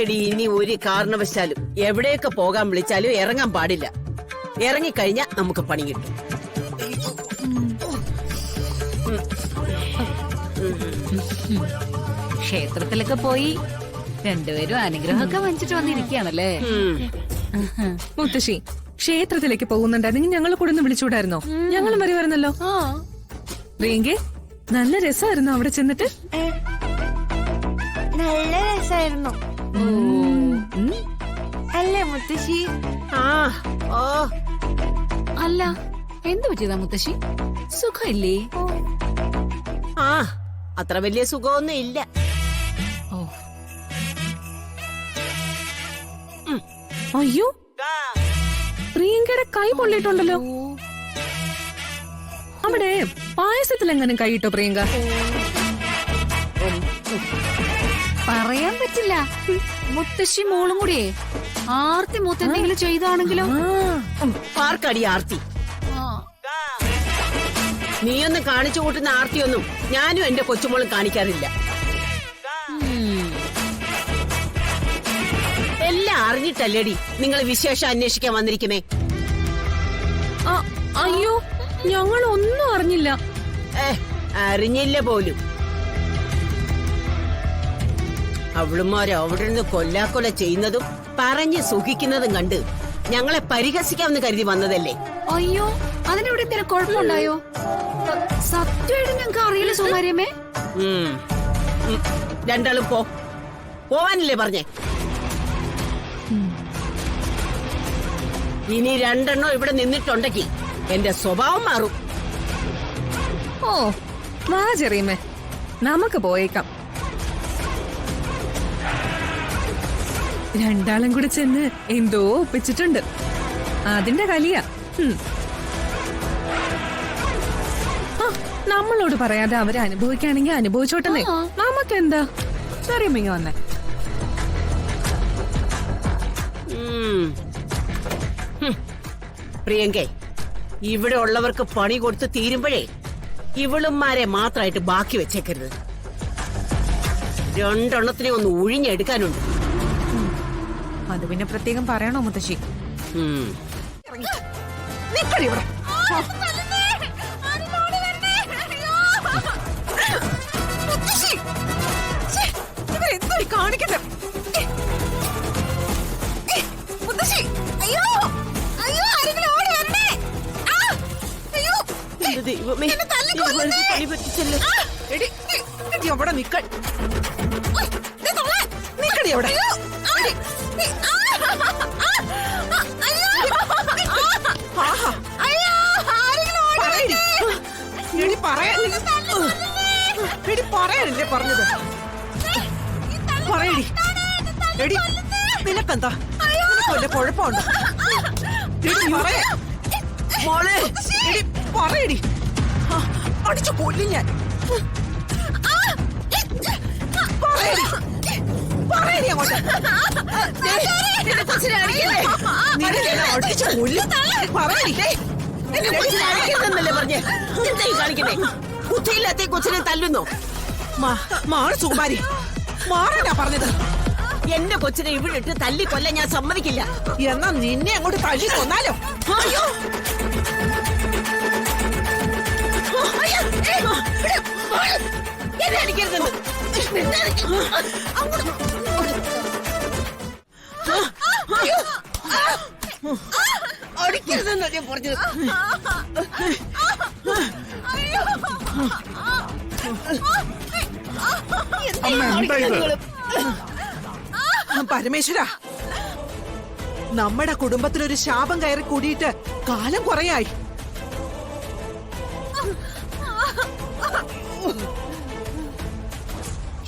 എടി ഇനി ഒരു കാരണവശാലും എവിടെയൊക്കെ പോകാൻ വിളിച്ചാലും ഇറങ്ങാൻ പാടില്ല. ഇറങ്ങിക്കഴിഞ്ഞാ നമുക്ക് പണി കിട്ടും. ക്ഷേത്രത്തിലൊക്കെ പോയി രണ്ടുപേരും അനുഗ്രഹമൊക്കെ വാങ്ങിച്ചിട്ട് വന്നിരിക്കുകയാണല്ലേ. മുത്തശ്ശി ക്ഷേത്രത്തിലേക്ക് പോകുന്നുണ്ടായിരുന്നെങ്കിൽ ഞങ്ങളെ കൂടെ ഒന്ന് വിളിച്ചുകൂടായിരുന്നോ? ഞങ്ങളും വരുമായിരുന്നല്ലോ. പ്രിയങ്കെ നല്ല രസമായിരുന്നു അവിടെ ചെന്നിട്ട്. നല്ല രസായിരുന്നു അല്ലേ മുത്തശ്ശി? അല്ല എന്ത് പറ്റിയതാ മുത്തശ്ശി? സുഖമില്ലേ? അത്ര വലിയ സുഖമൊന്നും ഇല്ല. അയ്യോ പ്രിയങ്കയുടെ കൈ പൊള്ളിയിട്ടുണ്ടല്ലോ. അവിടെ പായസത്തിൽ എങ്ങനെ കൈയിട്ടോ പ്രിയങ്ക? പറയാൻ പറ്റില്ല. മുത്തശ്ശി മോളും കൂടിയേ ആർത്തി മൂത്ത് എന്തെങ്കിലും ചെയ്താണെങ്കിലോ? ആർക്കടി ആർത്തി? നീയൊന്നും കാണിച്ചു കൂട്ടുന്ന ആർത്തിയൊന്നും ഞാനും എന്റെ കൊച്ചുമോളും കാണിക്കാറില്ല. എല്ലാം അറിഞ്ഞിട്ടല്ലേടി നിങ്ങൾ വിശേഷം അന്വേഷിക്കാൻ വന്നിരിക്കുന്നേ? അയ്യോ ഞങ്ങൾ ഒന്നും അറിഞ്ഞില്ല. അറിഞ്ഞില്ല പോലും. അവളുമാരെ അവിടെ നിന്ന് കൊല്ലാക്കൊല ചെയ്യുന്നതും പറഞ്ഞ് സുഖിക്കുന്നതും കണ്ട് ഞങ്ങളെ പരിഹസിക്കാമെന്ന് കരുതി വന്നതല്ലേ? അയ്യോ അതിനെവിടെ ഇങ്ങനെ കുഴപ്പമുണ്ടായോ? സത്യമായിട്ട് ഞങ്ങൾക്ക് അറിയില്ല സുമാര്യമ്മേ. രണ്ടാളും പോവാനല്ലേ പറഞ്ഞേ? ഇനി രണ്ടെണ്ണോ ഇവിടെ നിന്നിട്ടുണ്ടെങ്കിൽ എന്റെ സ്വഭാവം മാറും. ഓ വാ ചെറിയമ്മേ നമുക്ക് പോയേക്കാം. രണ്ടാളും കൂടെ ചെന്ന് എന്തോ ഒപ്പിച്ചിട്ടുണ്ട്. അതിന്റെ കലിയ. നമ്മളോട് പറയാതെ അവരെ അനുഭവിക്കുകയാണെങ്കിൽ അനുഭവിച്ചോട്ടെന്നേ. നമുക്കെന്താ? ചെറിയമ്മ വന്നേ. പ്രിയങ്കേ ഇവിടെ ഉള്ളവർക്ക് പണി കൊടുത്ത് തീരുമ്പോഴേ ഇവളുമാരെ മാത്രമായിട്ട് ബാക്കി വെച്ചേക്കരുത്. രണ്ടെണ്ണത്തിനെ ഒന്ന് ഒഴിഞ്ഞെടുക്കാനുണ്ട്. അത് പിന്നെ പ്രത്യേകം പറയണോ മുത്തശ്ശി? കാണിക്കട്ടെ അവിടെ നിക്കടി അവിടെ. പറയാനല്ലേ പറഞ്ഞത്? പറയടി എടി നിനക്കെന്താ? നിനക്ക് കുഴപ്പമുണ്ടോ? മോളെ പറയടി. അടിച്ചു കൊല്ലും ഞാൻ. പറയടി അങ്ങോട്ട്. അടിച്ചു കൊല്ലും. പറയടി. പറഞ്ഞേ എന്തായി കാണിക്കുന്നേ? ബുദ്ധിയില്ലാത്ത കൊച്ചിനെ തല്ലുന്നോ? മാറ് സുകുമാരി മാറാനാ പറഞ്ഞത്. എന്റെ കൊച്ചിനെ ഇവിടെ ഇട്ട് തല്ലി കൊല്ലാൻ ഞാൻ സമ്മതിക്കില്ല. എന്നാ നിന്നെ അങ്ങോട്ട് തല്ലി കൊന്നാലോ? അയ്യോ എന്നെ അടിക്കരുതെന്ന്. അടിക്കരുതെന്നോ ഞാൻ പറഞ്ഞത്? പരമേശ്വര നമ്മുടെ കുടുംബത്തിലൊരു ശാപം കയറി കൂടിയിട്ട് കാലം കുറയായി.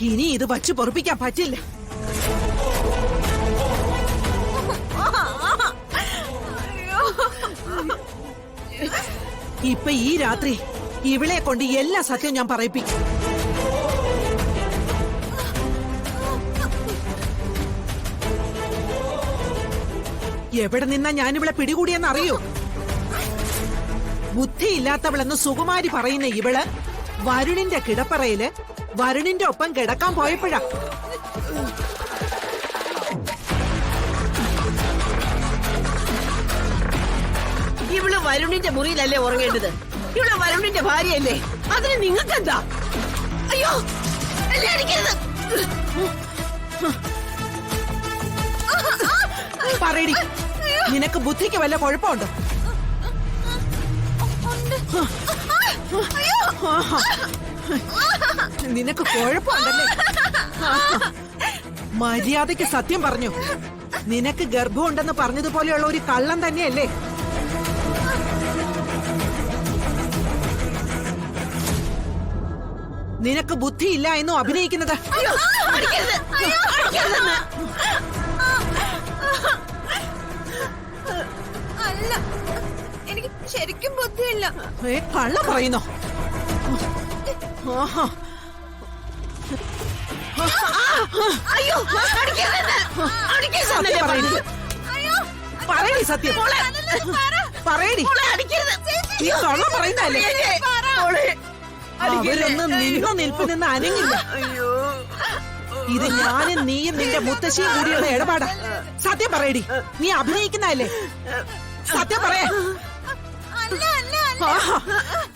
ഇനി ഇത് വച്ചു പൊറുപ്പിക്കാൻ പറ്റില്ല. ഇപ്പൊ ഈ രാത്രി ഇവളെ കൊണ്ട് എല്ലാ സത്യവും ഞാൻ പറയിപ്പിക്കും. എവിടെ നിന്നാ ഞാനിവളെ പിടികൂടിയെന്ന് അറിയോ? ബുദ്ധിയില്ലാത്തവളെന്ന് സുകുമാരി പറയുന്ന ഇവള് വരുണിന്റെ കിടപ്പറയില് വരുണിന്റെ ഒപ്പം കിടക്കാൻ പോയപ്പോഴാ. ഇവള് വരുണിന്റെ മുറിയിലല്ലേ ഉറങ്ങേണ്ടത്? ഇവള് വരുണിന്റെ ഭാര്യയല്ലേ? അതിന് നിങ്ങൾക്കെന്താ? അയ്യോ എന്നെ അടിക്കരുത്. പറയടി, നിനക്ക് ബുദ്ധിക്ക് വല്ല കുഴപ്പമുണ്ടോ? നിനക്ക് കുഴപ്പമുണ്ടല്ലേ? മര്യാദയ്ക്ക് സത്യം പറഞ്ഞു. നിനക്ക് ഗർഭമുണ്ടെന്ന് പറഞ്ഞതുപോലെയുള്ള ഒരു കള്ളം തന്നെയല്ലേ? നിനക്ക് ബുദ്ധിയില്ല എന്നും അഭിനയിക്കുന്നത്. അയ്യോ, അടിക്കരുത്. അടിക്കരുതെന്ന്. അല്ല, എനിക്ക് ശരിക്കും ബുദ്ധിയില്ല. കള്ളം പറയുന്നോ? ആഹാ. അയ്യോ അടിക്കരുതെന്ന്. അടിക്കരുതെന്നല്ലേ സത്യം പറഞ്ഞത്? പറയടി സത്യം. പറയടി. അടിക്കരുത്. ഈ കള്ളം പറയുന്നല്ലേ? അവരൊന്നും നിന്നോ നിൽപ്പിൽ നിന്ന് അനങ്ങില്ല. ഇത് ഞാനും നീയും നിന്റെ മുത്തശ്ശിയും കൂടിയുള്ള ഇടപാടാ. സത്യം പറയടി, നീ അഭിനയിക്കുന്നതല്ലേ? സത്യം പറയാ. ആഹാ.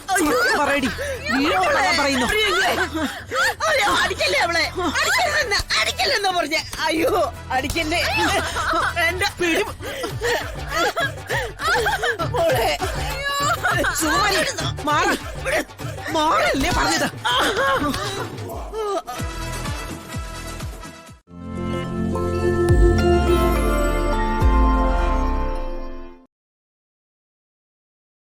സത്യം പറയടി. വീണോളാ പറയുന്നു. അയ്യോ അടിക്കല്ലേ അവളെ. അടിക്കരുതെന്ന്. അടിക്കല്ലെന്ന് പറഞ്ഞ. അയ്യോ അടിക്കല്ലേ. എന്റെ പിടി. മോളെ. സുകുമാരി, മാറ്. മാറല്ലേ പറഞ്ഞത്?